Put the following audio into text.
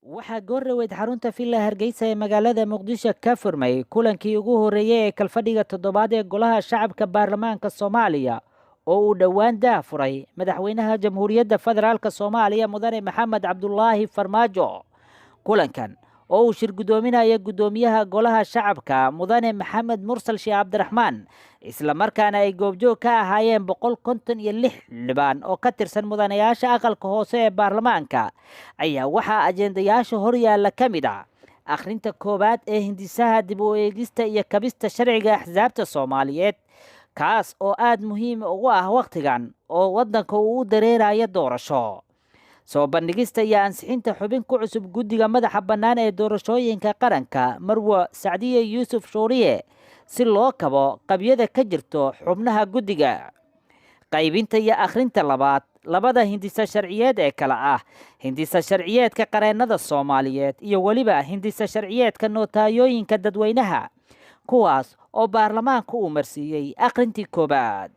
waxaa goorraweyd xarunta villa hargeysa ee magaalada muqdisho ka furmay kulankii ugu horreeyey ee kalfadhiga toddobaad ee golaha shacabka baarlamaanka soomaaliya oo uu dhowaan daahfuray madaxweynaha jamhuuriyadda federaalk soomaaliya mudane maxamed cabdulaahi farmaajo. kulankan oo uu shir guddoominaya guddoomiyaha golaha shacabka mudane maxamed mursal sheekh cabdiraxmaan islamarkaana ay goobjoog ka ahaayeen 156 xildhibaan oo ka tirsan mudanayaasha aqalka hoose ee baarlamaanka ayaa waxaa ajendayaasha horyaalla ka mid ah akhrinta koowaad ee hindisaha dib u eegista iyo kabista sharciga axsaabta soomaaliyeed, kaas oo aad muhiim ugu ah wakhtigan oo waddanka uu u dareerayo doorasho. soo bandhigista iyo ansixinta xubin ku cusub guddiga madaxa bannaan ee doorashooyinka qaranka marwo sacdiye yuusuf shuuriye si loo kabo qabyada ka jirto xubnaha guddiga. qaybinta iyo akhrinta labaad labada hindisa sharciyeed ee kale ah hindisa sharciyeedka qareennada soomaaliyeed iyo weliba hindisa sharciyeedka nootayooyinka dadweynaha, kuwaas oo baarlamaanka uu marsiiyey akhrintii koowaad.